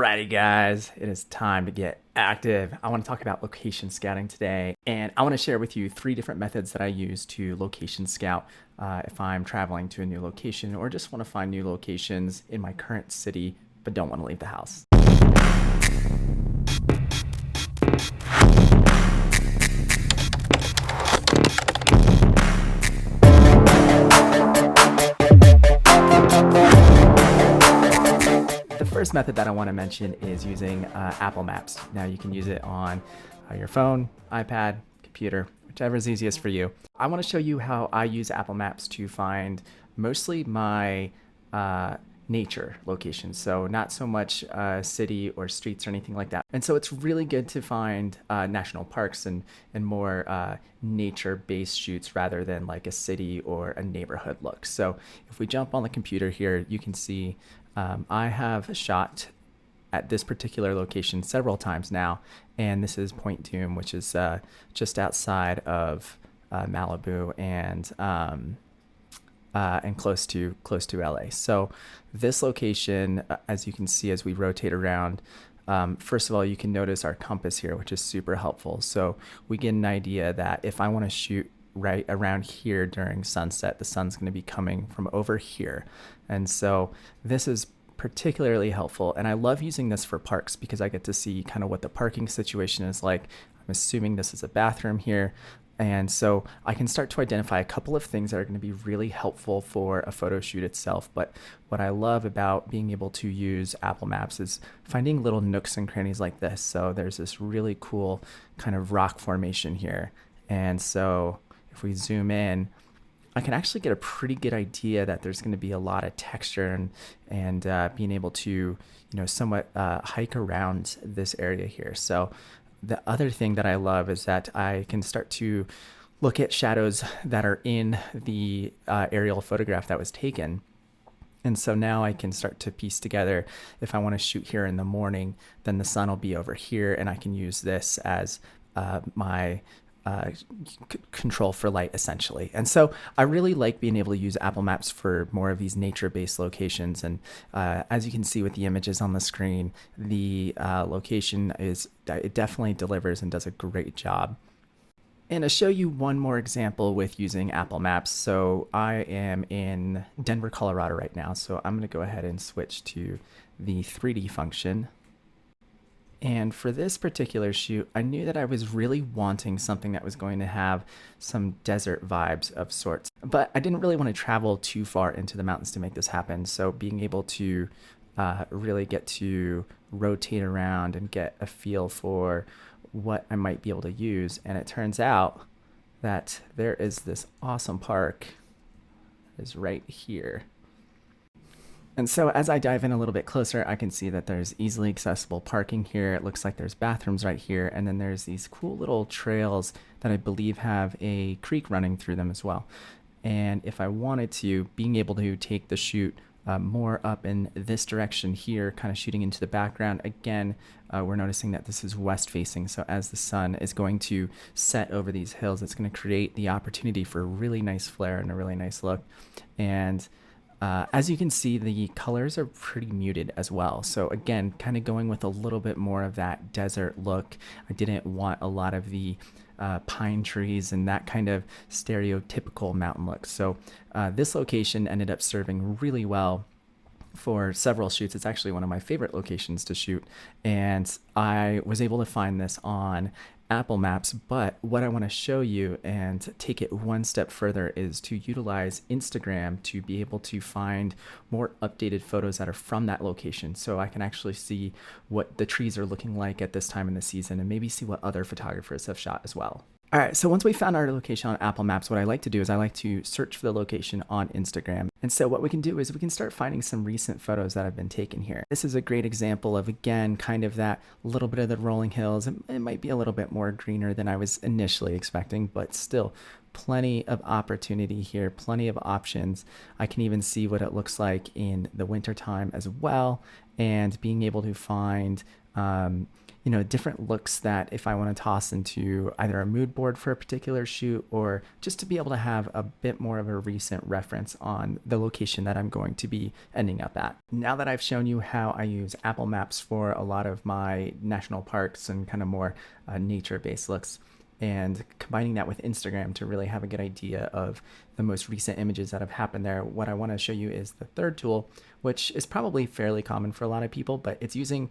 Alrighty guys, it is time to get active. I want to talk about location scouting today, and I want to share with you 3 different methods that I use to location scout if I'm traveling to a new location or just want to find new locations in my current city but don't want to leave the house. The first method that I want to mention is using Apple Maps. Now you can use it on your phone, iPad, computer, whichever is easiest for you. I want to show you how I use Apple Maps to find mostly my nature locations. So not so much city or streets or anything like that. And so it's really good to find national parks and more nature-based shoots rather than like a city or a neighborhood look. So if we jump on the computer here, you can see I have shot at this particular location several times now, and this is Point Dume, which is just outside of Malibu and close to LA. So this location, as you can see as we rotate around, first of all, you can notice our compass here, which is super helpful. So we get an idea that if I want to shoot right around here during sunset, the sun's going to be coming from over here. And so this is particularly helpful. And I love using this for parks because I get to see kind of what the parking situation is like. I'm assuming this is a bathroom here. And so I can start to identify a couple of things that are going to be really helpful for a photo shoot itself. But what I love about being able to use Apple Maps is finding little nooks and crannies like this. So there's this really cool kind of rock formation here. And so if we zoom in, I can actually get a pretty good idea that there's going to be a lot of texture and being able to, somewhat hike around this area here. So the other thing that I love is that I can start to look at shadows that are in the aerial photograph that was taken. And so now I can start to piece together, if I want to shoot here in the morning, then the sun will be over here, and I can use this as my control for light essentially. And so I really like being able to use Apple Maps for more of these nature-based locations. And as you can see with the images on the screen, the location it definitely delivers and does a great job. And to show you one more example with using Apple Maps, so I am in Denver, Colorado right now. So I'm going to go ahead and switch to the 3D function. And for this particular shoot, I knew that I was really wanting something that was going to have some desert vibes of sorts. But I didn't really want to travel too far into the mountains to make this happen. So being able to really get to rotate around and get a feel for what I might be able to use. And it turns out that there is this awesome park that is right here. And so as I dive in a little bit closer, I can see that there's easily accessible parking here. It looks like there's bathrooms right here. And then there's these cool little trails that I believe have a creek running through them as well. And if I wanted to, being able to take the shoot more up in this direction here, kind of shooting into the background, again, we're noticing that this is west facing. So as the sun is going to set over these hills, it's going to create the opportunity for a really nice flare and a really nice look. And as you can see, the colors are pretty muted as well. So again, kind of going with a little bit more of that desert look. I didn't want a lot of the pine trees and that kind of stereotypical mountain look. So this location ended up serving really well for several shoots. It's actually one of my favorite locations to shoot. And I was able to find this on Apple Maps, but what I want to show you and take it one step further is to utilize Instagram to be able to find more updated photos that are from that location. So I can actually see what the trees are looking like at this time in the season and maybe see what other photographers have shot as well. All right, so once we found our location on Apple Maps, what I like to do is I like to search for the location on Instagram. And so what we can do is we can start finding some recent photos that have been taken here. This is a great example of, again, kind of that little bit of the rolling hills. It might be a little bit more greener than I was initially expecting, but still plenty of opportunity here, plenty of options. I can even see what it looks like in the wintertime as well, and being able to find different looks that if I want to toss into either a mood board for a particular shoot, or just to be able to have a bit more of a recent reference on the location that I'm going to be ending up at. Now that I've shown you how I use Apple Maps for a lot of my national parks and kind of more nature-based looks, and combining that with Instagram to really have a good idea of the most recent images that have happened there, what I want to show you is the third tool, which is probably fairly common for a lot of people, but it's using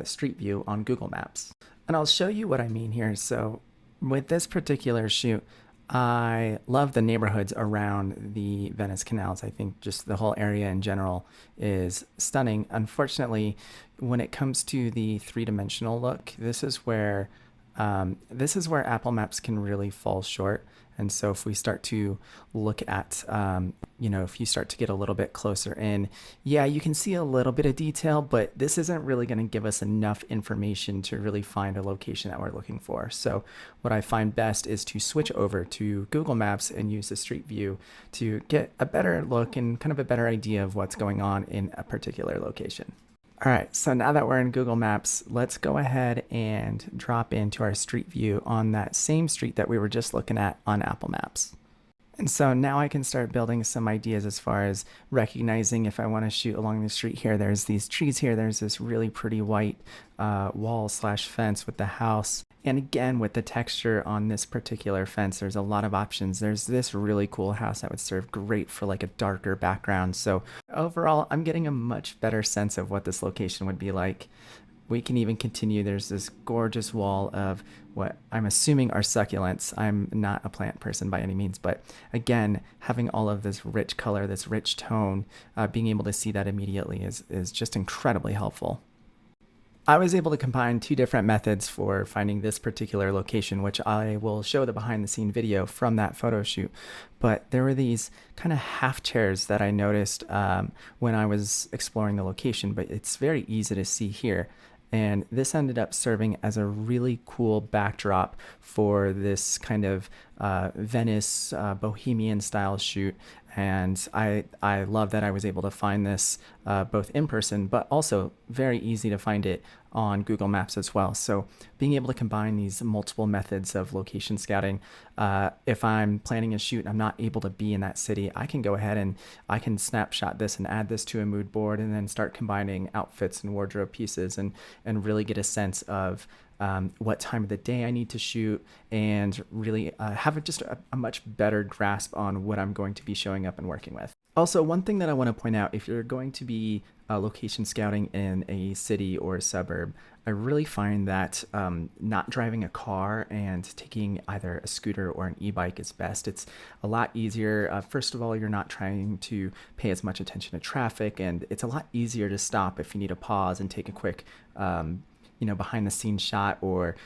Street View on Google Maps. And I'll show you what I mean here. So with this particular shoot, I love the neighborhoods around the Venice canals. I think just the whole area in general is stunning. Unfortunately, when it comes to the three-dimensional look, this is where Apple Maps can really fall short. And so if we start to look at, if you start to get a little bit closer in, yeah, you can see a little bit of detail, but this isn't really going to give us enough information to really find a location that we're looking for. So what I find best is to switch over to Google Maps and use the Street View to get a better look and kind of a better idea of what's going on in a particular location. All right, so now that we're in Google Maps, let's go ahead and drop into our Street View on that same street that we were just looking at on Apple Maps. And so now I can start building some ideas as far as recognizing if I want to shoot along the street here. There's these trees here. There's this really pretty white wall/fence with the house. And again, with the texture on this particular fence, there's a lot of options. There's this really cool house that would serve great for like a darker background. So overall, I'm getting a much better sense of what this location would be like. We can even continue. There's this gorgeous wall of what I'm assuming are succulents. I'm not a plant person by any means, but again, having all of this rich color, this rich tone, being able to see that immediately is just incredibly helpful. I was able to combine two different methods for finding this particular location, which I will show the behind the scene video from that photo shoot. But there were these kind of half chairs that I noticed when I was exploring the location, but it's very easy to see here. And this ended up serving as a really cool backdrop for this kind of Venice bohemian style shoot. And I love that I was able to find this both in person, but also very easy to find it on Google Maps as well. So being able to combine these multiple methods of location scouting, if I'm planning a shoot and I'm not able to be in that city, I can go ahead and I can snapshot this and add this to a mood board and then start combining outfits and wardrobe pieces and really get a sense of what time of the day I need to shoot, and really have just a much better grasp on what I'm going to be showing up and working with. Also, one thing that I want to point out, if you're going to be location scouting in a city or a suburb, I really find that not driving a car and taking either a scooter or an e-bike is best. It's a lot easier. First of all, you're not trying to pay as much attention to traffic, and it's a lot easier to stop if you need to pause and take a quick behind the scenes shot or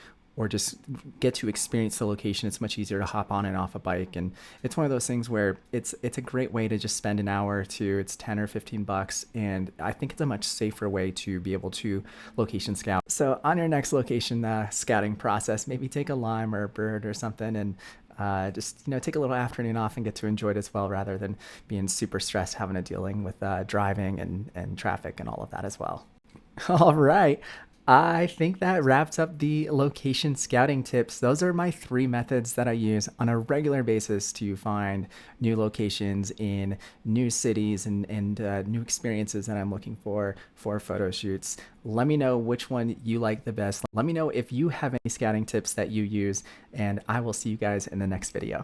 just get to experience the location. It's much easier to hop on and off a bike. And it's one of those things where it's a great way to just spend an hour or two. It's 10 or 15 bucks. And I think it's a much safer way to be able to location scout. So on your next location scouting process, maybe take a lime or a bird or something and just take a little afternoon off and get to enjoy it as well, rather than being super stressed having to dealing with driving and traffic and all of that as well. All right. I think that wraps up the location scouting tips. Those are my 3 methods that I use on a regular basis to find new locations in new cities and new experiences that I'm looking for photo shoots. Let me know which one you like the best. Let me know if you have any scouting tips that you use, and I will see you guys in the next video.